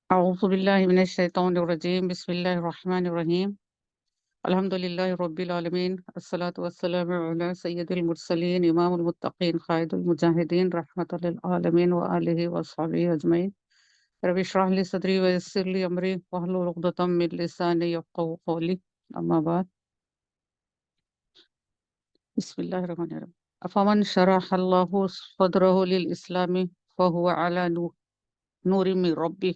أعوذ بالله من الشيطان الرجيم بسم الله الرحمن الرحيم الحمد لله رب العالمين الصلاة والسلام على سيد المرسلين إمام المتقين قائد المجاهدين رحمة للعالمين وآله وصحبه أجمعين رب اشرح لي صدري ويسر لي أمري واحلل عقدة من لساني يفقهوا قولي أما بعد بسم الله الرحمن الرحيم أفمن شرح الله صدره للإسلام فهو على نور من ربه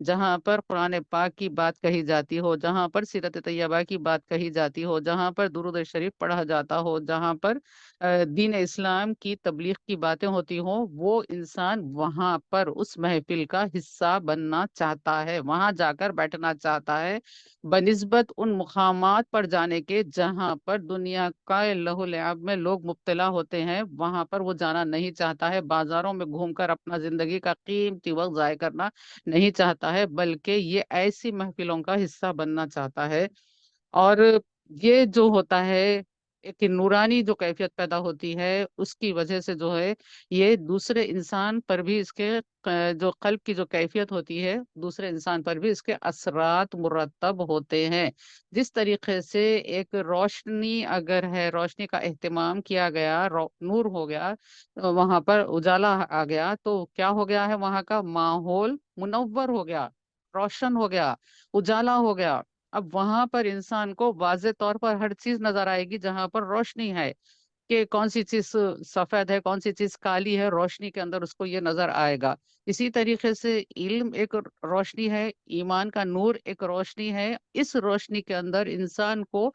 جہاں پر قرآن پاک کی بات کہی جاتی ہو، جہاں پر سیرت طیبہ کی بات کہی جاتی ہو، جہاں پر درود شریف پڑھا جاتا ہو، جہاں پر دین اسلام کی تبلیغ کی باتیں ہوتی ہوں، وہ انسان وہاں پر اس محفل کا حصہ بننا چاہتا ہے، وہاں جا کر بیٹھنا چاہتا ہے، بنسبت ان مقامات پر جانے کے جہاں پر دنیا کا لہو لعب میں لوگ مبتلا ہوتے ہیں، وہاں پر وہ جانا نہیں چاہتا ہے، بازاروں میں گھوم کر اپنا زندگی کا قیمتی وقت ضائع کرنا نہیں چاہتا ہے، بلکہ یہ ایسی محفلوں کا حصہ بننا چاہتا ہے۔ اور یہ جو ہوتا ہے، ایک نورانی جو کیفیت پیدا ہوتی ہے، اس کی وجہ سے جو ہے یہ دوسرے انسان پر بھی اس کے جو قلب کی جو کیفیت ہوتی ہے، دوسرے انسان پر بھی اس کے اثرات مرتب ہوتے ہیں۔ جس طریقے سے ایک روشنی اگر ہے، روشنی کا اہتمام کیا گیا، نور ہو گیا، وہاں پر اجالا آ گیا، تو کیا ہو گیا ہے، وہاں کا ماحول منور ہو گیا، روشن ہو گیا، اجالا ہو گیا۔ اب وہاں پر انسان کو واضح طور پر ہر چیز نظر آئے گی جہاں پر روشنی ہے، کہ کون سی چیز سفید ہے، کون سی چیز کالی ہے، روشنی کے اندر اس کو یہ نظر آئے گا۔ اسی طریقے سے علم ایک روشنی ہے، ایمان کا نور ایک روشنی ہے، اس روشنی کے اندر انسان کو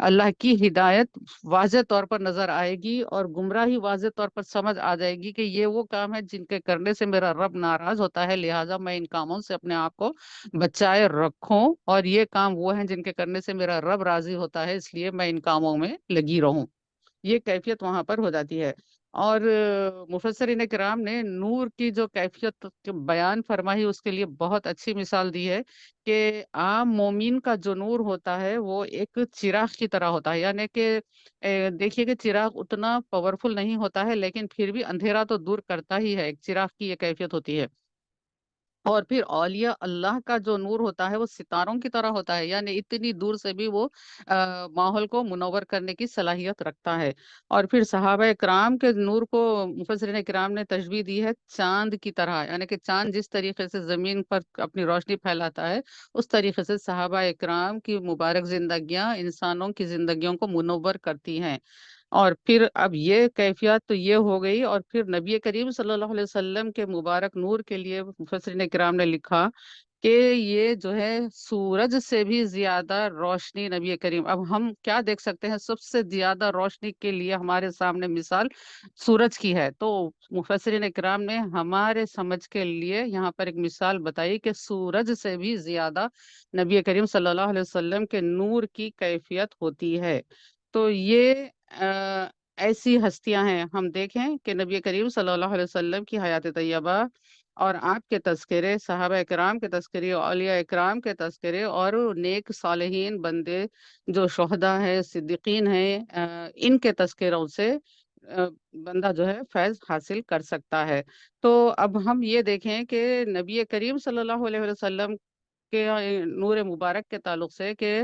اللہ کی ہدایت واضح طور پر نظر آئے گی، اور گمراہی واضح طور پر سمجھ آ جائے گی کہ یہ وہ کام ہے جن کے کرنے سے میرا رب ناراض ہوتا ہے، لہٰذا میں ان کاموں سے اپنے آپ کو بچائے رکھوں، اور یہ کام وہ ہیں جن کے کرنے سے میرا رب راضی ہوتا ہے، اس لیے میں ان کاموں میں لگی رہوں۔ یہ کیفیت وہاں پر ہو جاتی ہے۔ اور مفسرین کرام نے نور کی جو کیفیت بیان فرمائی، اس کے لیے بہت اچھی مثال دی ہے، کہ عام مومن کا جو نور ہوتا ہے وہ ایک چراغ کی طرح ہوتا ہے، یعنی کہ دیکھیے کہ چراغ اتنا پاورفل نہیں ہوتا ہے، لیکن پھر بھی اندھیرا تو دور کرتا ہی ہے، ایک چراغ کی یہ کیفیت ہوتی ہے۔ اور پھر اولیاء اللہ کا جو نور ہوتا ہے وہ ستاروں کی طرح ہوتا ہے، یعنی اتنی دور سے بھی وہ ماحول کو منور کرنے کی صلاحیت رکھتا ہے۔ اور پھر صحابہ کرام کے نور کو مفسرین کرام نے تشبیہ دی ہے چاند کی طرح، یعنی کہ چاند جس طریقے سے زمین پر اپنی روشنی پھیلاتا ہے، اس طریقے سے صحابہ کرام کی مبارک زندگیاں انسانوں کی زندگیوں کو منور کرتی ہیں۔ اور پھر اب یہ کیفیت تو یہ ہو گئی، اور پھر نبی کریم صلی اللہ علیہ وسلم کے مبارک نور کے لیے مفسرین کرام نے لکھا کہ یہ جو ہے سورج سے بھی زیادہ روشنی نبی کریم، اب ہم کیا دیکھ سکتے ہیں، سب سے زیادہ روشنی کے لیے ہمارے سامنے مثال سورج کی ہے، تو مفسرین کرام نے ہمارے سمجھ کے لیے یہاں پر ایک مثال بتائی کہ سورج سے بھی زیادہ نبی کریم صلی اللہ علیہ وسلم کے نور کی کیفیت ہوتی ہے۔ تو یہ ایسی ہستیاں ہیں، ہم دیکھیں کہ نبی کریم صلی اللہ علیہ وسلم کی حیات طیبہ اور آپ کے تذکرے، صحابہ کرام کے تذکرے، اولیاء کرام کے تذکرے، اور نیک صالحین بندے جو شہداء ہیں، صدیقین ہیں، ان کے تذکروں سے آ، بندہ جو ہے فیض حاصل کر سکتا ہے۔ تو اب ہم یہ دیکھیں کہ نبی کریم صلی اللہ علیہ وسلم کے نور مبارک کے تعلق سے، کہ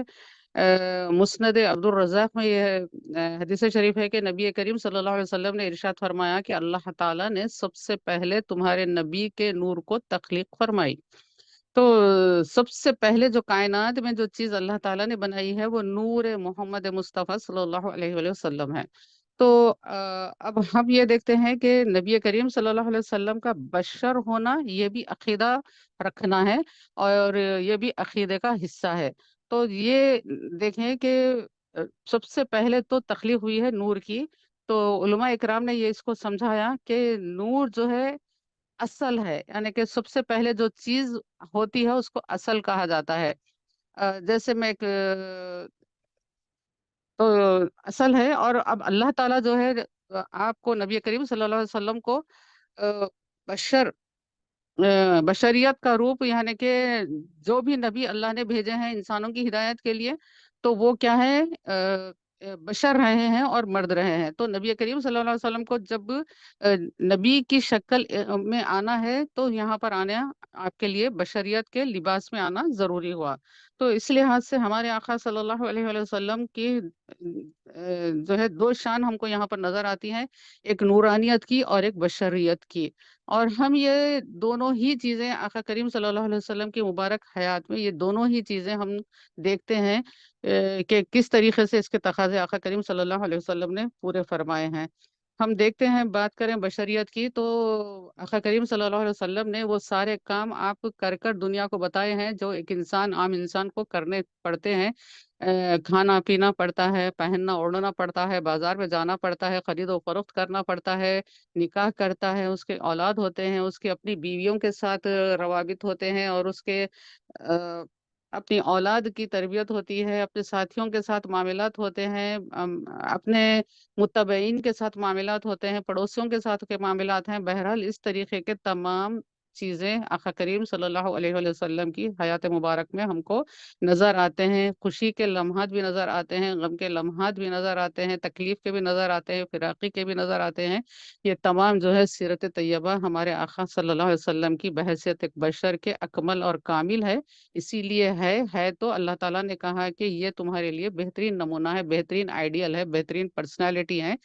مسند عبد الرزاق میں یہ حدیث شریف ہے کہ نبی کریم صلی اللہ علیہ وسلم نے ارشاد فرمایا کہ اللہ تعالیٰ نے سب سے پہلے تمہارے نبی کے نور کو تخلیق فرمائی۔ تو سب سے پہلے جو کائنات میں جو چیز اللہ تعالیٰ نے بنائی ہے وہ نور محمد مصطفیٰ صلی اللہ علیہ وآلہ وسلم ہے۔ تو اب ہم یہ دیکھتے ہیں کہ نبی کریم صلی اللہ علیہ وسلم کا بشر ہونا یہ بھی عقیدہ رکھنا ہے، اور یہ بھی عقیدے کا حصہ ہے۔ تو یہ دیکھیں کہ سب سے پہلے تو تخلیق ہوئی ہے نور کی، تو علماء اکرام نے یہ اس کو سمجھایا کہ نور جو ہے اصل ہے، یعنی کہ سب سے پہلے جو چیز ہوتی ہے اس کو اصل کہا جاتا ہے۔ جیسے میں ایک تو اصل ہے، اور اب اللہ تعالیٰ جو ہے آپ کو نبی کریم صلی اللہ علیہ وسلم کو آ، بشر بشریت کا روپ، یعنی کہ جو بھی نبی اللہ نے بھیجے ہیں انسانوں کی ہدایت کے لیے، تو وہ کیا ہے، بشر رہے ہیں اور مرد رہے ہیں۔ تو نبی کریم صلی اللہ علیہ وسلم کو جب نبی کی شکل میں آنا ہے، تو یہاں پر آنا آپ کے لیے بشریت کے لباس میں آنا ضروری ہوا۔ تو اس لحاظ سے ہمارے آقا صلی اللہ علیہ وآلہ وسلم کی جو ہے دو شان ہم کو یہاں پر نظر آتی ہیں، ایک نورانیت کی اور ایک بشریت کی۔ اور ہم یہ دونوں ہی چیزیں آقا کریم صلی اللہ علیہ وسلم کی مبارک حیات میں، یہ دونوں ہی چیزیں ہم دیکھتے ہیں کہ کس طریقے سے اس کے تقاضے آقا کریم صلی اللہ علیہ وسلم نے پورے فرمائے ہیں۔ ہم دیکھتے ہیں، بات کریں بشریت کی تو آقا کریم صلی اللہ علیہ وسلم نے وہ سارے کام آپ کر کر دنیا کو بتائے ہیں جو ایک انسان، عام انسان کو کرنے پڑتے ہیں۔ کھانا پینا پڑتا ہے، پہننا اوڑھنا پڑتا ہے، بازار میں جانا پڑتا ہے، خرید و فروخت کرنا پڑتا ہے، نکاح کرتا ہے، اس کے اولاد ہوتے ہیں، اس کے اپنی بیویوں کے ساتھ روابط ہوتے ہیں، اور اس کے اپنی اولاد کی تربیت ہوتی ہے، اپنے ساتھیوں کے ساتھ معاملات ہوتے ہیں، اپنے متبعین کے ساتھ معاملات ہوتے ہیں، پڑوسیوں کے ساتھ کے معاملات ہیں۔ بہرحال اس طریقے کے تمام چیزیں آقا کریم صلی اللہ علیہ وآلہ وسلم کی حیات مبارک میں ہم کو نظر آتے ہیں۔ خوشی کے لمحات بھی نظر آتے ہیں، غم کے لمحات بھی نظر آتے ہیں، تکلیف کے بھی نظر آتے ہیں، فراقی کے بھی نظر آتے ہیں۔ یہ تمام جو ہے سیرت طیبہ ہمارے آقا صلی اللہ علیہ وسلم کی بحیثیت ایک بشر کے اکمل اور کامل ہے۔ اسی لیے ہے تو اللہ تعالیٰ نے کہا کہ یہ تمہارے لیے بہترین نمونہ ہے، بہترین آئیڈیل ہے، بہترین پرسنالٹی ہے،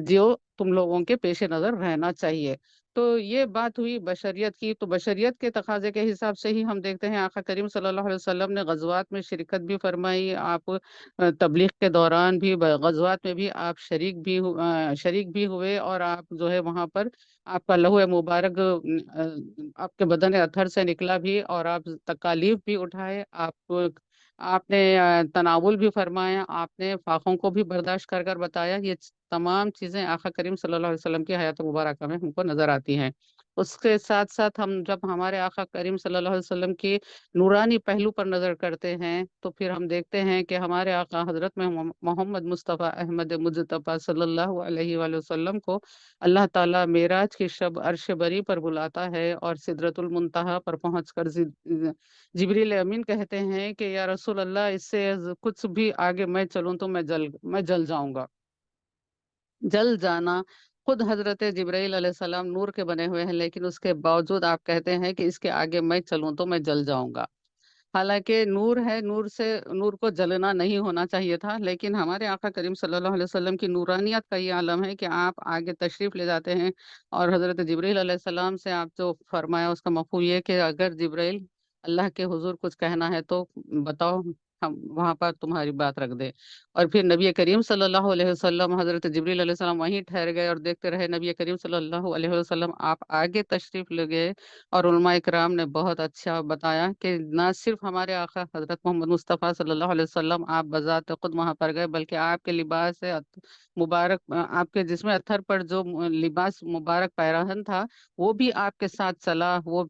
جو تم لوگوں کے پیش نظر رہنا چاہیے۔ تو یہ بات ہوئی بشریت کی، تو بشریت کے تقاضے کے حساب سے ہی ہم دیکھتے ہیں آقا کریم صلی اللہ علیہ وسلم نے غزوات میں شرکت بھی فرمائی۔ آپ تبلیغ کے دوران بھی، غزوات میں بھی آپ شریک بھی ہوئے، اور آپ جو ہے وہاں پر آپ کا لہو مبارک آپ کے بدن اطہر سے نکلا بھی، اور آپ تکالیف بھی اٹھائے، آپ نے تناول بھی فرمایا، آپ نے فاقوں کو بھی برداشت کر کر بتایا۔ یہ تمام چیزیں آقا کریم صلی اللہ علیہ وسلم کی حیات مبارکہ میں ہم کو نظر آتی ہیں۔ اس کے ساتھ ساتھ ہم جب ہمارے آقا کریم صلی اللہ علیہ وسلم کی نورانی پہلو پر نظر کرتے ہیں تو پھر ہم دیکھتے ہیں کہ ہمارے آقا حضرت محمد مصطفیٰ احمد مجتبیٰ صلی اللہ علیہ وآلہ وسلم کو اللہ تعالیٰ معراج کی شب عرش بری پر بلاتا ہے، اور سدرۃ المنتہا پر پہنچ کر جبریل امین کہتے ہیں کہ یا رسول اللہ، اس سے کچھ بھی آگے میں چلوں تو میں جل جاؤں گا۔ جل جانا، خود حضرت جبرائیل علیہ السلام نور کے بنے ہوئے ہیں، لیکن اس کے باوجود آپ کہتے ہیں کہ اس کے آگے میں چلوں تو میں جل جاؤں گا۔ حالانکہ نور ہے، نور کو جلنا نہیں ہونا چاہیے تھا، لیکن ہمارے آقا کریم صلی اللہ علیہ وسلم کی نورانیت کا یہ عالم ہے کہ آپ آگے تشریف لے جاتے ہیں، اور حضرت جبرائیل علیہ السلام سے آپ جو فرمایا اس کا مفہوم یہ کہ اگر جبرائیل اللہ کے حضور کچھ کہنا ہے تو بتاؤ، ہم وہاں پر تمہاری بات رکھ دے۔ اور پھر نبی کریم صلی اللہ علیہ وسلم، حضرت جبریل علیہ السلام وہیں ٹھہر گئے اور دیکھتے رہے۔ نبی کریم صلی اللہ علیہ وسلم آپ آگے تشریف لے گئے، اور علماء کرام نے بہت اچھا بتایا کہ نہ صرف ہمارے آقا حضرت محمد مصطفیٰ صلی اللہ علیہ وسلم آپ بذات خود وہاں پر گئے، بلکہ آپ کے لباس مبارک، آپ کے جسم اطہر پر جو لباس مبارک پیراہن تھا وہ بھی آپ کے ساتھ چلا، وہ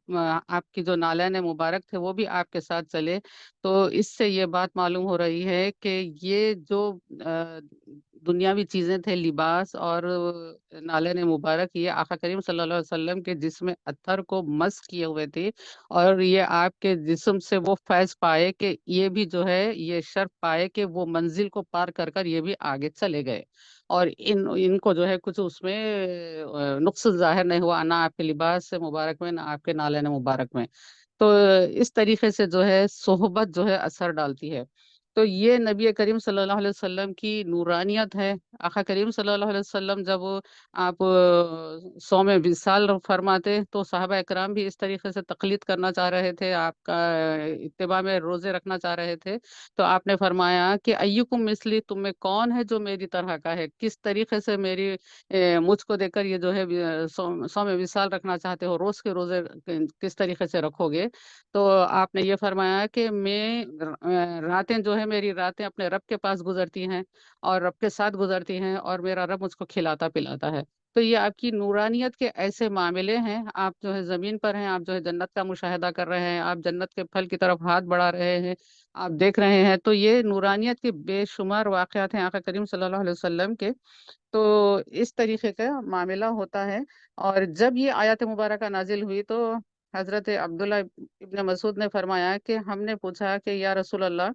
آپ کی جو نالین مبارک تھے وہ بھی آپ کے ساتھ چلے۔ تو اس سے یہ بات معلوم ہو رہی ہے کہ یہ جو آ، دنیاوی چیزیں تھے، لباس اور نالین مبارک، یہ آقا کریم صلی اللہ علیہ وسلم کے جسم اطہر کو مس کیے ہوئے تھے، اور یہ آپ کے جسم سے وہ فیض پائے کہ یہ بھی جو ہے یہ شرف پائے کہ وہ منزل کو پار کر کر یہ بھی آگے چلے گئے، اور ان کو جو ہے کچھ اس میں نقص ظاہر نہیں ہوا، نہ آپ کے لباس مبارک میں، نہ آپ کے نالین مبارک میں۔ تو اس طریقے سے جو ہے صحبت جو ہے اثر ڈالتی ہے۔ تو یہ نبی کریم صلی اللہ علیہ وسلم کی نورانیت ہے۔ آقا کریم صلی اللہ علیہ وسلم جب آپ صوم وصال فرماتے تو صحابہ اکرام بھی اس طریقے سے تقلید کرنا چاہ رہے تھے، آپ کا اتباع میں روزے رکھنا چاہ رہے تھے، تو آپ نے فرمایا کہ ایکم مثلی، تم میں کون ہے جو میری طرح کا ہے، کس طریقے سے مجھ کو دیکھ کر یہ جو ہے صوم وصال رکھنا چاہتے ہو، روز کے روزے کس طریقے سے رکھو گے؟ تو آپ نے یہ فرمایا کہ راتیں جو ہے، میری راتیں اپنے رب کے پاس گزرتی ہیں، اور رب کے ساتھ گزرتی ہیں، اور میرا رب مجھ کو کھلاتا پلاتا ہے۔ تو یہ آپ کی نورانیت کے ایسے معاملے ہیں، آپ جو ہے زمین پر ہیں، آپ جو ہے جنت کا مشاہدہ کر رہے ہیں، آپ جنت کے پھل کی طرف ہاتھ بڑھا رہے ہیں، آپ دیکھ رہے ہیں، تو یہ نورانیت کے بے شمار واقعات ہیں آقا کریم صلی اللہ علیہ وسلم کے۔ تو اس طریقے کا معاملہ ہوتا ہے۔ اور جب یہ آیات مبارکہ نازل ہوئی تو حضرت عبداللہ ابن مسعود نے فرمایا کہ ہم نے پوچھا کہ یا رسول اللہ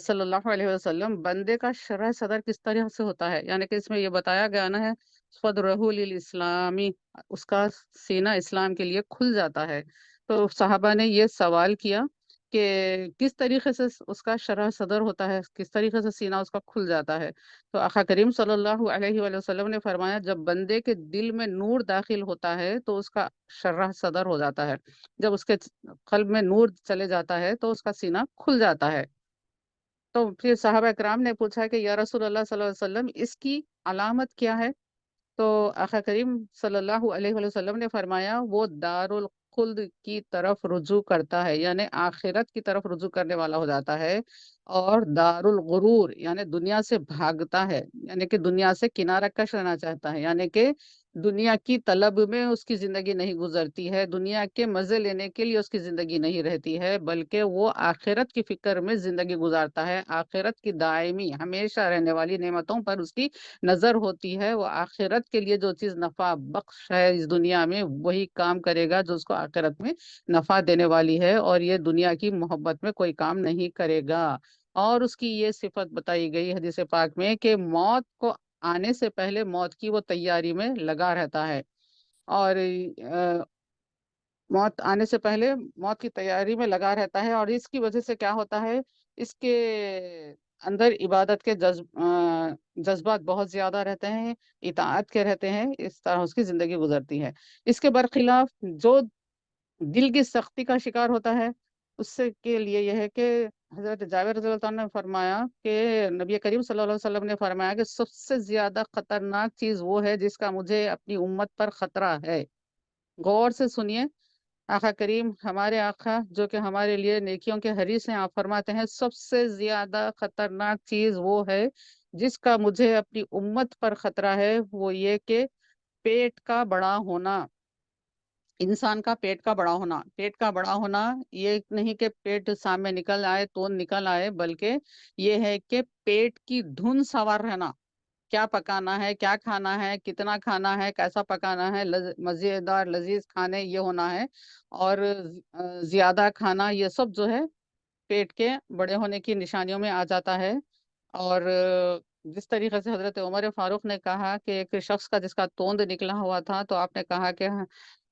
صلی اللہ علیہ وسلم، بندے کا شرح صدر کس طرح سے ہوتا ہے؟ یعنی کہ اس میں یہ بتایا گیا نا ہے صدرہ للاسلامی، اس کا سینہ اسلام کے لیے کھل جاتا ہے۔ تو صحابہ نے یہ سوال کیا کہ کس طریقے سے اس کا شرح صدر ہوتا ہے، کس طریقے سے سینہ اس کا کھل جاتا ہے؟ تو آقا کریم صلی اللہ علیہ وآلہ وسلم نے فرمایا جب بندے کے دل میں نور داخل ہوتا ہے تو اس کا شرح صدر ہو جاتا ہے، جب اس کے قلب میں نور چلے جاتا ہے تو اس کا سینہ کھل جاتا ہے۔ تو پھر صحابہ کرام نے پوچھا کہ یا رسول اللہ صلی اللہ علیہ وسلم، اس کی علامت کیا ہے؟ تو آقا کریم صلی اللہ علیہ وسلم نے فرمایا وہ دارالخلد کی طرف رجوع کرتا ہے، یعنی آخرت کی طرف رجوع کرنے والا ہو جاتا ہے، اور دارالغرور یعنی دنیا سے بھاگتا ہے، یعنی کہ دنیا سے کنارہ کش رہنا چاہتا ہے، یعنی کہ دنیا کی طلب میں اس کی زندگی نہیں گزرتی ہے، دنیا کے مزے لینے کے لیے اس کی زندگی نہیں رہتی ہے، بلکہ وہ آخرت کی فکر میں زندگی گزارتا ہے، آخرت کی دائمی ہمیشہ رہنے والی نعمتوں پر اس کی نظر ہوتی ہے، وہ آخرت کے لیے جو چیز نفع بخش ہے اس دنیا میں وہی کام کرے گا جو اس کو آخرت میں نفع دینے والی ہے، اور یہ دنیا کی محبت میں کوئی کام نہیں کرے گا۔ اور اس کی یہ صفت بتائی گئی حدیث پاک میں کہ موت کو آنے سے پہلے موت کی وہ تیاری میں لگا رہتا ہے، اور موت آنے سے پہلے موت کی تیاری میں لگا رہتا ہے، اور اس کی وجہ سے کیا ہوتا ہے، اس کے اندر عبادت کے جذبات بہت زیادہ رہتے ہیں، اطاعت کے رہتے ہیں، اس طرح اس کی زندگی گزرتی ہے۔ اس کے برخلاف جو دل کی سختی کا شکار ہوتا ہے، اس سے کے لیے یہ ہے کہ حضرت جابر رضی اللہ عنہ نے فرمایا کہ نبی کریم صلی اللہ علیہ وسلم نے فرمایا کہ سب سے زیادہ خطرناک چیز وہ ہے جس کا مجھے اپنی امت پر خطرہ ہے۔ غور سے سنیے، آقا کریم ہمارے آقا جو کہ ہمارے لیے نیکیوں کے حریص ہیں، آپ فرماتے ہیں سب سے زیادہ خطرناک چیز وہ ہے جس کا مجھے اپنی امت پر خطرہ ہے، وہ یہ کہ پیٹ کا بڑا ہونا، انسان کا پیٹ کا بڑا ہونا۔ پیٹ کا بڑا ہونا یہ نہیں کہ پیٹ سامنے نکل آئے تو نکل آئے، بلکہ یہ ہے کہ پیٹ کی دھن سوار رہنا، کیا پکانا ہے، کیا کھانا ہے، کتنا کھانا ہے، کیسا پکانا ہے، مزیدار لذیذ کھانے یہ ہونا ہے، اور زیادہ کھانا، یہ سب جو ہے پیٹ کے بڑے ہونے کی نشانیوں میں آ جاتا ہے۔ اور جس طریقے سے حضرت عمر فاروق نے کہا کہ ایک شخص کا جس کا توند نکلا ہوا تھا، تو آپ نے کہا کہ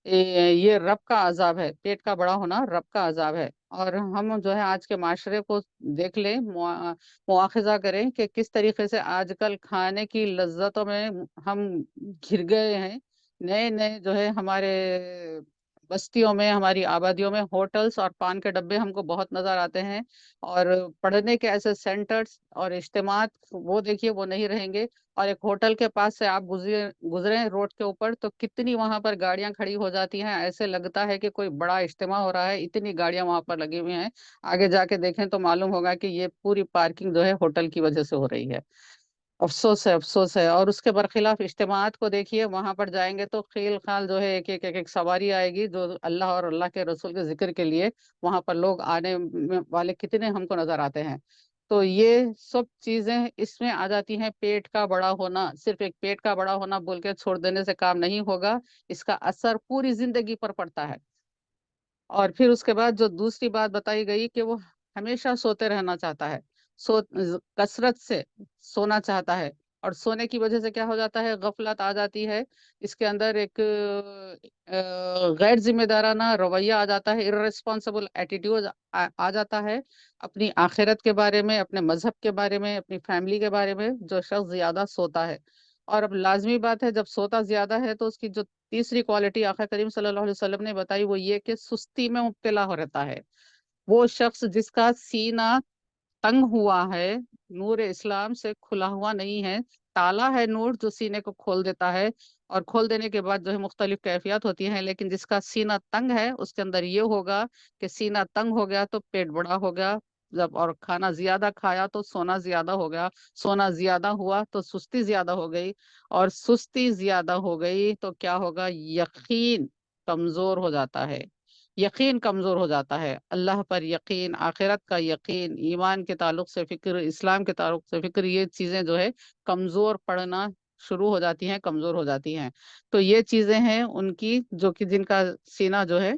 یہ رب کا عذاب ہے، پیٹ کا بڑا ہونا رب کا عذاب ہے۔ اور ہم جو ہے آج کے معاشرے کو دیکھ لیں، مواخذہ کریں کہ کس طریقے سے آج کل کھانے کی لذتوں میں ہم گھر گئے ہیں۔ نئے نئے جو ہے ہمارے بستیوں میں، ہماری آبادیوں میں ہوٹلز اور پان کے ڈبے ہم کو بہت نظر آتے ہیں، اور پڑھنے کے ایسے سینٹرز اور اجتماعات وہ دیکھیے وہ نہیں رہیں گے، اور ایک ہوٹل کے پاس سے آپ گزرے روڈ کے اوپر تو کتنی وہاں پر گاڑیاں کھڑی ہو جاتی ہیں، ایسے لگتا ہے کہ کوئی بڑا اجتماع ہو رہا ہے، اتنی گاڑیاں وہاں پر لگی ہوئی ہیں۔ آگے جا کے دیکھیں تو معلوم ہوگا کہ یہ پوری پارکنگ جو ہے ہوٹل کی وجہ سے ہو رہی ہے۔ افسوس ہے، افسوس ہے۔ اور اس کے برخلاف اجتماعات کو دیکھیے، وہاں پر جائیں گے تو خیل خال جو ہے ایک سواری آئے گی جو اللہ اور اللہ کے رسول کے ذکر کے لیے وہاں پر لوگ آنے والے کتنے ہم کو نظر آتے ہیں۔ تو یہ سب چیزیں اس میں آ جاتی ہیں۔ پیٹ کا بڑا ہونا، صرف ایک پیٹ کا بڑا ہونا بول کے چھوڑ دینے سے کام نہیں ہوگا، اس کا اثر پوری زندگی پر پڑتا ہے۔ اور پھر اس کے بعد جو دوسری بات بتائی گئی کہ وہ ہمیشہ سوتے رہنا چاہتا ہے، کثرت سے سونا چاہتا ہے، اور سونے کی وجہ سے کیا ہو جاتا ہے، غفلت آ جاتی ہے، اس کے اندر ایک غیر ذمہ دارانہ رویہ آ جاتا ہے، ارریسپانسبل ایٹیٹیوڈ آ جاتا ہے اپنی آخرت کے بارے میں، اپنے مذہب کے بارے میں، اپنی فیملی کے بارے میں، جو شخص زیادہ سوتا ہے۔ اور اب لازمی بات ہے جب سوتا زیادہ ہے تو اس کی جو تیسری کوالٹی آقا کریم صلی اللہ علیہ وسلم نے بتائی وہ یہ کہ سستی میں مبتلا ہو رہتا ہے۔ وہ شخص جس کا سینہ تنگ ہوا ہے، نور اسلام سے کھلا ہوا نہیں ہے، تالا ہے نور جو سینے کو کھول دیتا ہے، اور کھول دینے کے بعد جو ہے مختلف کیفیات ہوتی ہیں، لیکن جس کا سینہ تنگ ہے اس کے اندر یہ ہوگا کہ سینہ تنگ ہو گیا تو پیٹ بڑا ہو گیا، جب اور کھانا زیادہ کھایا تو سونا زیادہ ہو گیا، سونا زیادہ ہوا تو سستی زیادہ ہو گئی، اور سستی زیادہ ہو گئی تو کیا ہوگا، یقین کمزور ہو جاتا ہے، یقین کمزور ہو جاتا ہے، اللہ پر یقین، آخرت کا یقین، ایمان کے تعلق سے فکر، اسلام کے تعلق سے فکر، یہ چیزیں جو ہے کمزور پڑنا شروع ہو جاتی ہیں، کمزور ہو جاتی ہیں۔ تو یہ چیزیں ہیں ان کی جو کہ جن کا سینہ جو ہے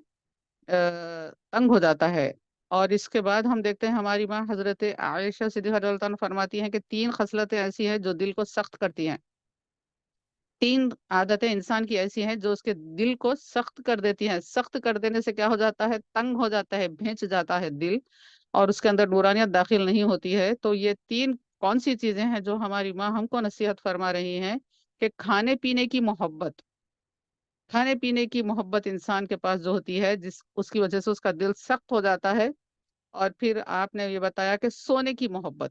تنگ ہو جاتا ہے۔ اور اس کے بعد ہم دیکھتے ہیں ہماری ماں حضرت عائشہ صدیقہ رضی اللہ عنہا فرماتی ہیں کہ 3 خصلتیں ایسی ہیں جو دل کو سخت کرتی ہیں، 3 عادتیں انسان کی ایسی ہیں جو اس کے دل کو سخت کر دیتی ہیں، سخت کر دینے سے کیا ہو جاتا ہے، تنگ ہو جاتا ہے، بھینچ جاتا ہے دل، اور اس کے اندر نورانیت داخل نہیں ہوتی ہے۔ تو یہ 3 کون سی چیزیں ہیں جو ہماری ماں ہم کو نصیحت فرما رہی ہیں کہ کھانے پینے کی محبت، کھانے پینے کی محبت انسان کے پاس جو ہوتی ہے، اس کی وجہ سے اس کا دل سخت ہو جاتا ہے۔ اور پھر آپ نے یہ بتایا کہ سونے کی محبت،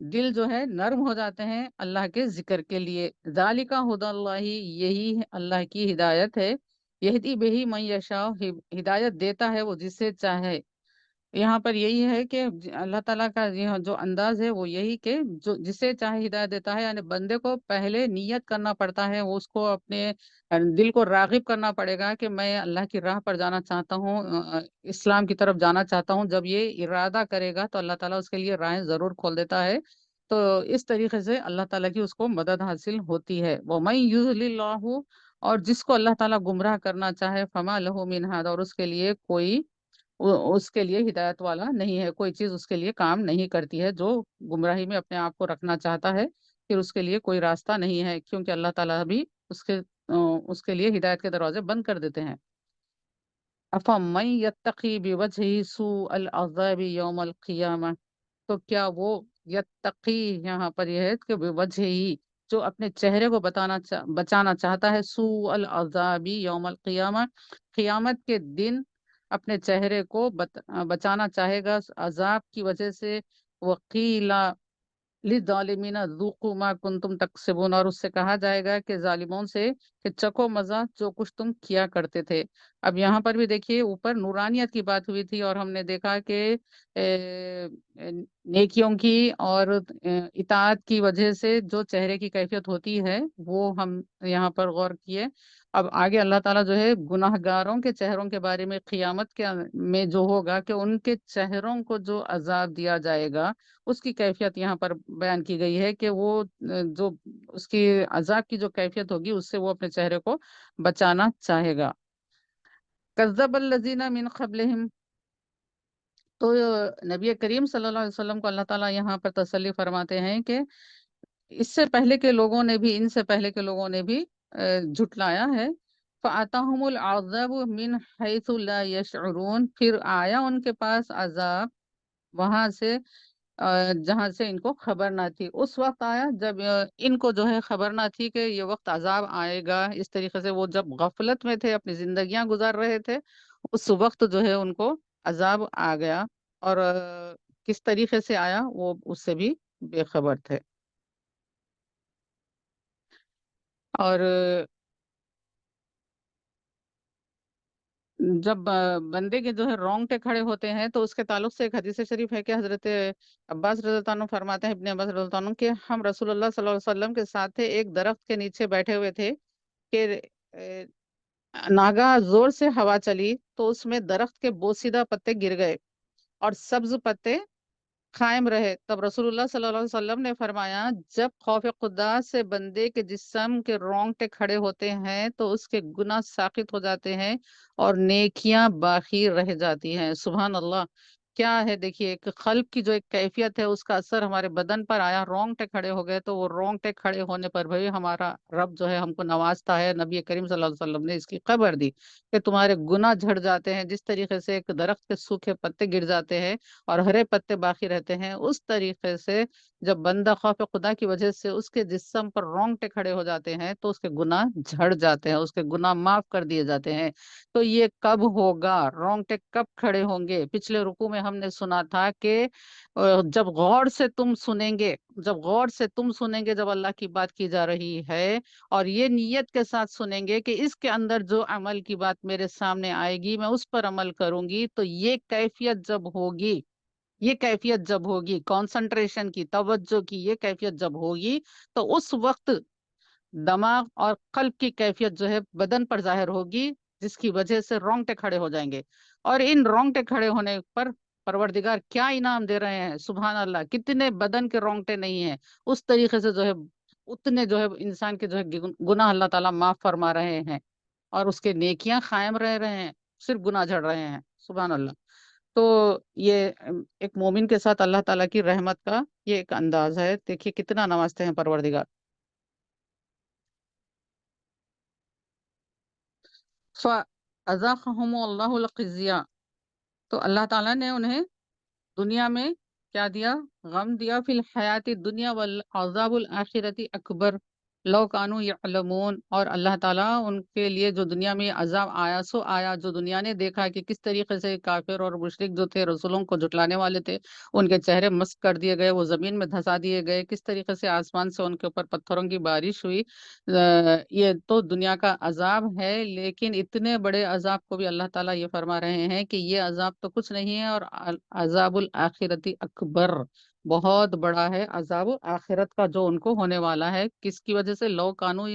دل جو ہے نرم ہو جاتے ہیں اللہ کے ذکر کے لیے. ذالک ھدی اللہ، یہی اللہ کی ہدایت ہے. یہدی بہ من یشاء، ہدایت دیتا ہے وہ جسے چاہے. یہاں پر یہی ہے کہ اللہ تعالیٰ کا یہ جو انداز ہے وہ یہی کہ جو جسے چاہے ہدایت دیتا ہے. یعنی بندے کو پہلے نیت کرنا پڑتا ہے، وہ اس کو اپنے دل کو راغب کرنا پڑے گا کہ میں اللہ کی راہ پر جانا چاہتا ہوں، اسلام کی طرف جانا چاہتا ہوں. جب یہ ارادہ کرے گا تو اللہ تعالیٰ اس کے لیے راہیں ضرور کھول دیتا ہے. تو اس طریقے سے اللہ تعالیٰ کی اس کو مدد حاصل ہوتی ہے. وَمَن يُضْلِلِ اللَّهُ، اور جس کو اللہ تعالیٰ گمراہ کرنا چاہے، فما لہو من ہاد، اور اس کے لیے کوئی اس کے لیے ہدایت والا نہیں ہے. کوئی چیز اس کے لیے کام نہیں کرتی ہے. جو گمراہی میں اپنے آپ کو رکھنا چاہتا ہے پھر اس کے لیے کوئی راستہ نہیں ہے، کیونکہ اللہ تعالیٰ بھی اس کے لیے ہدایت کے دروازے بند کر دیتے ہیں. افمن یتقی بوجہہ سوء العذاب یوم القیامہ، تو کیا وہ یتقی یہاں پر یہ ہے کہ بوجہ ہی، جو اپنے چہرے کو بچانا چاہتا ہے، سوء العذاب یوم القیامہ، قیامت کے دن اپنے چہرے کو بچانا چاہے گا عذاب کی وجہ سے. وقیلا للظالمین ذوقوا ما کنتم تکسبون، اور اس سے کہا جائے گا کہ ظالموں سے کہ چکو مزہ جو کچھ تم کیا کرتے تھے. اب یہاں پر بھی دیکھیے اوپر نورانیت کی بات ہوئی تھی، اور ہم نے دیکھا کہ نیکیوں کی اور اطاعت کی وجہ سے جو چہرے کی کیفیت ہوتی ہے وہ ہم یہاں پر غور کیے. اب آگے اللہ تعالیٰ جو ہے گناہ گاروں کے چہروں کے بارے میں قیامت کے میں جو ہوگا کہ ان کے چہروں کو جو عذاب دیا جائے گا اس کی کیفیت یہاں پر بیان کی گئی ہے کہ وہ جو اس کی عذاب کی جو کیفیت ہوگی اس سے وہ اپنے چہرے کو بچانا چاہے گا. کذب الذین من قبلہم، تو نبی کریم صلی اللہ علیہ وسلم کو اللہ تعالیٰ یہاں پر تسلی فرماتے ہیں کہ اس سے پہلے کے لوگوں نے بھی، ان سے پہلے کے لوگوں نے بھی جھٹلایا ہے. فَأَتَاهُمُ الْعَذَابُ مِنْ حَيْثُ لَا يَشْعُرُونَ، پھر آیا ان کے پاس عذاب وہاں سے جہاں سے ان کو خبر نہ تھی. اس وقت آیا جب ان کو جو ہے خبر نہ تھی کہ یہ وقت عذاب آئے گا. اس طریقے سے وہ جب غفلت میں تھے، اپنی زندگیاں گزار رہے تھے، اس وقت جو ہے ان کو عذاب آ گیا. اور کس طریقے سے آیا وہ اس سے بھی بے خبر تھے. اور جب بندے کے جو ہے رونگٹے کھڑے ہوتے ہیں تو اس کے تعلق سے ایک حدیث شریف ہے کہ حضرت عباس رضی اللہ عنہ فرماتے ہیں، ابن عباس رضی اللہ عنہ، کہ ہم رسول اللہ صلی اللہ علیہ وسلم کے ساتھ تھے، ایک درخت کے نیچے بیٹھے ہوئے تھے کہ ناگا زور سے ہوا چلی تو اس میں درخت کے بوسیدہ پتے گر گئے اور سبز پتے قائم رہے. تب رسول اللہ صلی اللہ علیہ وسلم نے فرمایا، جب خوف خدا سے بندے کے جسم کے رونگٹے کھڑے ہوتے ہیں تو اس کے گناہ ساقط ہو جاتے ہیں اور نیکیاں باقی رہ جاتی ہیں. سبحان اللہ. کیا ہے دیکھیے، ایک قلب کی جو ایک کیفیت ہے اس کا اثر ہمارے بدن پر آیا، رونگٹے کھڑے ہو گئے، تو وہ رونگٹے کھڑے ہونے پر بھی ہمارا رب جو ہے ہم کو نوازتا ہے. نبی کریم صلی اللہ علیہ وسلم نے اس کی خبر دی کہ تمہارے گناہ جھڑ جاتے ہیں. جس طریقے سے ایک درخت کے سوکھے پتے گر جاتے ہیں اور ہرے پتے باقی رہتے ہیں، اس طریقے سے جب بندہ خوف خدا کی وجہ سے اس کے جسم پر رونگٹے کھڑے ہو جاتے ہیں تو اس کے گناہ جھڑ جاتے ہیں، اس کے گناہ معاف کر دیے جاتے ہیں. تو یہ کب ہوگا؟ رونگٹے کب کھڑے ہوں گے؟ پچھلے رکوع میں ہم نے سنا تھا کہ جب غور سے تم سنیں گے، جب اللہ کی بات کی جا رہی ہے اور یہ نیت کے ساتھ سنیں گے کہ اس کے اندر جو عمل کی بات میرے سامنے آئے گی میں اس پر عمل کروں گی، تو یہ کیفیت جب ہوگی کانسنٹریشن کی، توجہ کی، یہ کیفیت جب ہوگی تو اس وقت دماغ اور قلب کی کیفیت جو ہے بدن پر ظاہر ہوگی، جس کی وجہ سے رونگٹے کھڑے ہو جائیں گے. اور ان رونگٹے کھڑے ہونے پر پروردگار کیا انعام دے رہے ہیں! سبحان اللہ. کتنے بدن کے رونگٹے نہیں ہیں، اس طریقے سے جو ہے اتنے جو ہے انسان کے جو ہے گناہ اللہ تعالیٰ معاف فرما رہے ہیں اور اس کے نیکیاں قائم رہ رہے ہیں، صرف گناہ جھڑ رہے ہیں. سبحان اللہ. تو یہ ایک مومن کے ساتھ اللہ تعالیٰ کی رحمت کا یہ ایک انداز ہے. دیکھیے کتنا نوازتے ہیں پروردگار. فَأَذَاقَهُمُ اللَّهُ الْخِزْيَ، تو اللہ تعالیٰ نے انہیں دنیا میں کیا دیا؟ غم دیا. فی الحیات الدنیا والعذاب الآخرتی اکبر، لو کانو یعلمون، اور اللہ تعالیٰ ان کے لیے جو دنیا میں عذاب آیا سو آیا، جو دنیا نے دیکھا کہ کس طریقے سے کافر اور مشرک جو تھے رسولوں کو جھٹلانے والے تھے، ان کے چہرے مسک کر دیے گئے، وہ زمین میں دھسا دیے گئے، کس طریقے سے آسمان سے ان کے اوپر پتھروں کی بارش ہوئی۔ یہ تو دنیا کا عذاب ہے، لیکن اتنے بڑے عذاب کو بھی اللہ تعالیٰ یہ فرما رہے ہیں کہ یہ عذاب تو کچھ نہیں ہے، اور عذاب الآخرتی اکبر، بہت بڑا ہے عذاب آخرت کا جو ان کو ہونے والا ہے۔ کس کی وجہ سے؟ لو کانو،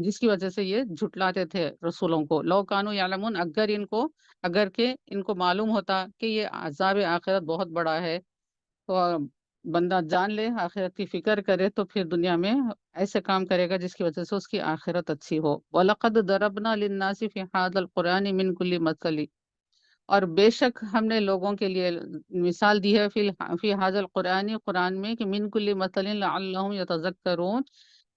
جس کی وجہ سے یہ جھٹلاتے تھے رسولوں کو۔ لو کانو یعلمون، اگر کہ ان کو معلوم ہوتا کہ یہ عذاب آخرت بہت بڑا ہے، تو بندہ جان لے، آخرت کی فکر کرے، تو پھر دنیا میں ایسے کام کرے گا جس کی وجہ سے اس کی آخرت اچھی ہو۔ وَلَقَدْ ضَرَبْنَا لِلنَّاسِ فِي هَذَا الْقُرْآنِ مِنْ كُلِّ مَثَلٍ، اور بے شک ہم نے لوگوں کے لیے مثال دی ہے فی حاضر قرآن میں، کہ من کل مثل لعلہم یتذکرون،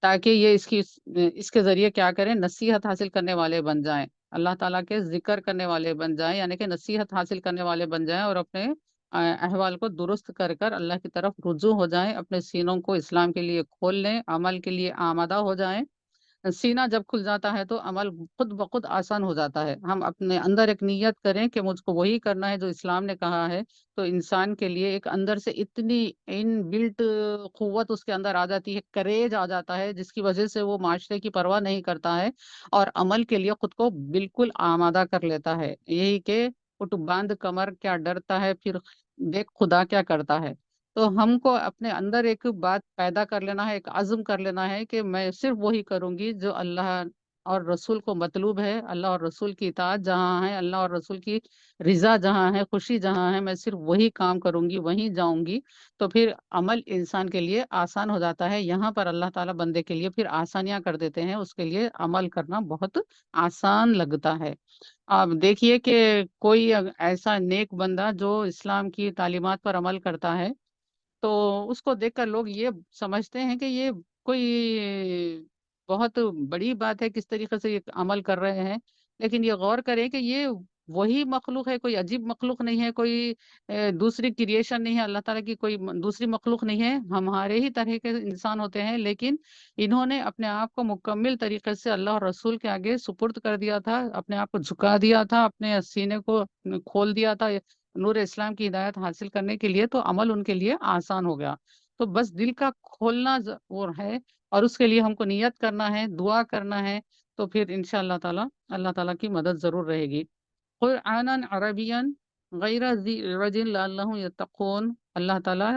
تاکہ یہ اس کے ذریعے کیا کریں؟ نصیحت حاصل کرنے والے بن جائیں، اللہ تعالیٰ کے ذکر کرنے والے بن جائیں، یعنی کہ نصیحت حاصل کرنے والے بن جائیں، اور اپنے احوال کو درست کر کر اللہ کی طرف رجوع ہو جائیں، اپنے سینوں کو اسلام کے لیے کھول لیں، عمل کے لیے آمادہ ہو جائیں۔ سینہ جب کھل جاتا ہے تو عمل خود بخود آسان ہو جاتا ہے۔ ہم اپنے اندر ایک نیت کریں کہ مجھ کو وہی کرنا ہے جو اسلام نے کہا ہے، تو انسان کے لیے ایک اندر سے اتنی ان بلٹ قوت اس کے اندر آ جاتی ہے، کریج آ جاتا ہے، جس کی وجہ سے وہ معاشرے کی پرواہ نہیں کرتا ہے، اور عمل کے لیے خود کو بالکل آمادہ کر لیتا ہے۔ یہی کہ اٹھ باندھ کمر کیا ڈرتا ہے، پھر دیکھ خدا کیا کرتا ہے۔ تو ہم کو اپنے اندر ایک بات پیدا کر لینا ہے، ایک عزم کر لینا ہے کہ میں صرف وہی کروں گی جو اللہ اور رسول کو مطلوب ہے، اللہ اور رسول کی اطاعت جہاں ہے، اللہ اور رسول کی رضا جہاں ہے، خوشی جہاں ہے، میں صرف وہی کام کروں گی، وہیں جاؤں گی۔ تو پھر عمل انسان کے لیے آسان ہو جاتا ہے، یہاں پر اللہ تعالیٰ بندے کے لیے پھر آسانیاں کر دیتے ہیں، اس کے لیے عمل کرنا بہت آسان لگتا ہے۔ آپ دیکھیے کہ کوئی ایسا نیک بندہ جو اسلام کی تعلیمات پر عمل کرتا ہے، تو اس کو دیکھ کر لوگ یہ سمجھتے ہیں کہ یہ کوئی بہت بڑی بات ہے، کس طریقے سے یہ عمل کر رہے ہیں، لیکن یہ غور کریں کہ یہ وہی مخلوق ہے، کوئی عجیب مخلوق نہیں ہے، کوئی دوسری کریشن نہیں ہے، اللہ تعالیٰ کی کوئی دوسری مخلوق نہیں ہے، ہمارے ہی طرح کے انسان ہوتے ہیں، لیکن انہوں نے اپنے آپ کو مکمل طریقے سے اللہ اور رسول کے آگے سپرد کر دیا تھا، اپنے آپ کو جھکا دیا تھا، اپنے سینے کو کھول دیا تھا نور اسلام کی ہدایت حاصل کرنے کے لیے، تو عمل ان کے لیے آسان ہو گیا۔ تو بس دل کا کھولنا وہ ہے، اور اس کے لیے ہم کو نیت کرنا ہے، دعا کرنا ہے، تو پھر انشاءاللہ تعالی اللہ تعالیٰ کی مدد ضرور رہے گی۔ قرآنا عربیا غیر ذی عوج لعلہم یتقون، اللہ تعالیٰ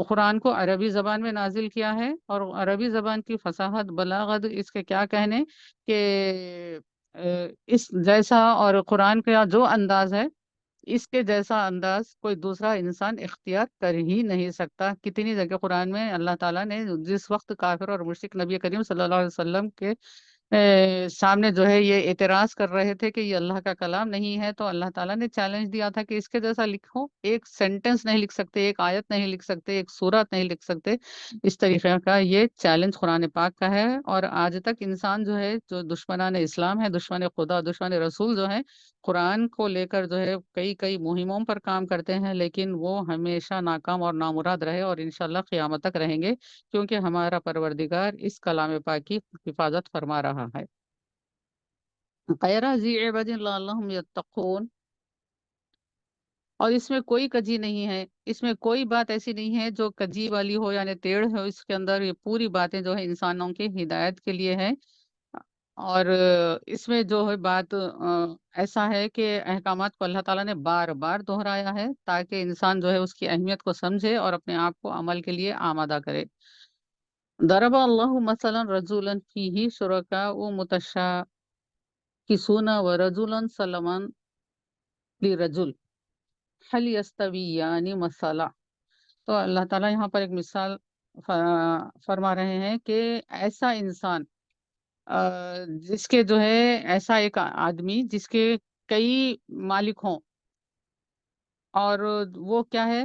قرآن کو عربی زبان میں نازل کیا ہے، اور عربی زبان کی فصاحت، بلاغت، اس کے کیا کہنے کہ اس جیسا، اور قرآن کا جو انداز ہے، اس کے جیسا انداز کوئی دوسرا انسان اختیار کر ہی نہیں سکتا۔ کتنی جگہ قرآن میں اللہ تعالیٰ نے جس وقت کافر اور مشرک نبی کریم صلی اللہ علیہ وسلم کے سامنے جو ہے یہ اعتراض کر رہے تھے کہ یہ اللہ کا کلام نہیں ہے، تو اللہ تعالیٰ نے چیلنج دیا تھا کہ اس کے جیسا لکھو، ایک سینٹنس نہیں لکھ سکتے، ایک آیت نہیں لکھ سکتے، ایک سورت نہیں لکھ سکتے۔ اس طریقے کا یہ چیلنج قرآن پاک کا ہے، اور آج تک انسان جو ہے، جو دشمنان اسلام ہے، دشمن خدا، دشمن رسول جو ہے، قرآن کو لے کر جو ہے کئی کئی مہموں پر کام کرتے ہیں، لیکن وہ ہمیشہ ناکام اور نامراد رہے، اور انشاءاللہ قیامت تک رہیں گے، کیونکہ ہمارا پروردگار اس کلام پاک کی حفاظت فرما رہا ہے۔ غیر ذی عوج لعلہم یتقون، اور اس میں کوئی کجی نہیں ہے، اس میں کوئی بات ایسی نہیں ہے جو کجی والی ہو، یعنی ٹیڑھ ہو، اس کے اندر یہ پوری باتیں جو ہے انسانوں کی ہدایت کے لیے ہے، اور اس میں جو ہے بات ایسا ہے کہ احکامات کو اللہ تعالیٰ نے بار بار دہرایا ہے، تاکہ انسان جو ہے اس کی اہمیت کو سمجھے اور اپنے آپ کو عمل کے لیے آمادہ کرے۔ ضرب اللہ مثلا رجلا فیہ شرکاء متشاکسون ورجلا سلما لرجل هل یستویان مثلا، تو اللہ تعالیٰ یہاں پر ایک مثال فرما رہے ہیں کہ ایسا انسان، جس کے جو ہے ایسا ایک آدمی جس کے کئی مالک ہوں، اور وہ کیا ہے،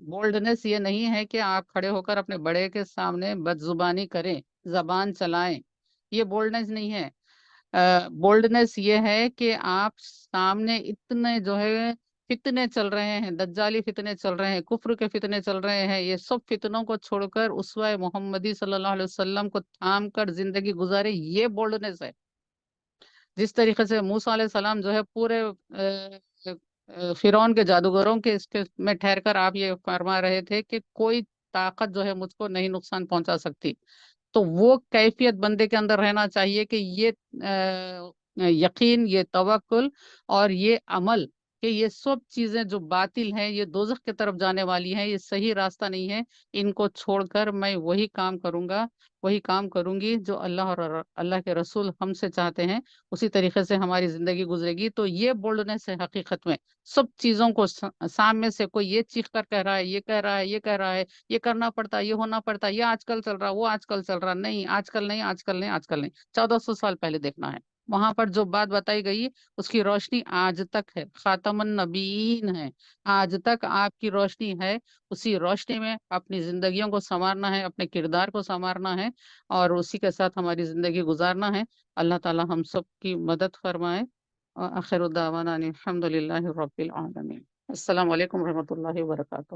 بولڈنس یہ نہیں ہے کہ آپ کھڑے ہو کر اپنے بڑے کے سامنے بدزبانی کریں، زبان چلائیں، یہ بولڈنس نہیں ہے۔ بولڈنس یہ ہے کہ آپ سامنے اتنے جو ہے فتنے چل رہے ہیں، دجالی فتنے چل رہے ہیں، کفر کے فتنے چل رہے ہیں، یہ سب فتنوں کو چھوڑ کر اسوہ محمدی صلی اللہ علیہ وسلم کو تھام کر زندگی گزارے، یہ بولڈنس ہے۔ جس طریقے سے موسیٰ علیہ السلام جو ہے پورے فرعون کے جادوگروں کے میں ٹھہر کر آپ یہ فرما رہے تھے کہ کوئی طاقت جو ہے مجھ کو نہیں نقصان پہنچا سکتی، تو وہ کیفیت بندے کے اندر رہنا چاہیے کہ یہ یقین، یہ توکل اور یہ عمل کہ یہ سب چیزیں جو باطل ہیں، یہ دوزخ کی طرف جانے والی ہیں، یہ صحیح راستہ نہیں ہے، ان کو چھوڑ کر میں وہی کام کروں گا، وہی کام کروں گی جو اللہ اور اللہ کے رسول ہم سے چاہتے ہیں، اسی طریقے سے ہماری زندگی گزرے گی۔ تو یہ بولڈنس ہے حقیقت میں، سب چیزوں کو سامنے سے کوئی یہ چیخ کر کہہ رہا ہے، یہ کہہ رہا ہے، یہ کہہ رہا ہے، یہ کرنا پڑتا ہے، یہ ہونا پڑتا ہے، یہ آج کل چل رہا، وہ آج کل چل رہا، نہیں آج کل نہیں، آج کل نہیں، آج کل نہیں، 1400 سال پہلے دیکھنا ہے، وہاں پر جو بات بتائی گئی اس کی روشنی آج تک ہے، خاتم النبیین ہے، آج تک آپ کی روشنی ہے، اسی روشنی میں اپنی زندگیوں کو سنوارنا ہے، اپنے کردار کو سنوارنا ہے، اور اسی کے ساتھ ہماری زندگی گزارنا ہے۔ اللہ تعالی ہم سب کی مدد فرمائے۔ آخر دعوانا الحمد للہ رب العالمین۔ السلام علیکم ورحمۃ اللہ وبرکاتہ۔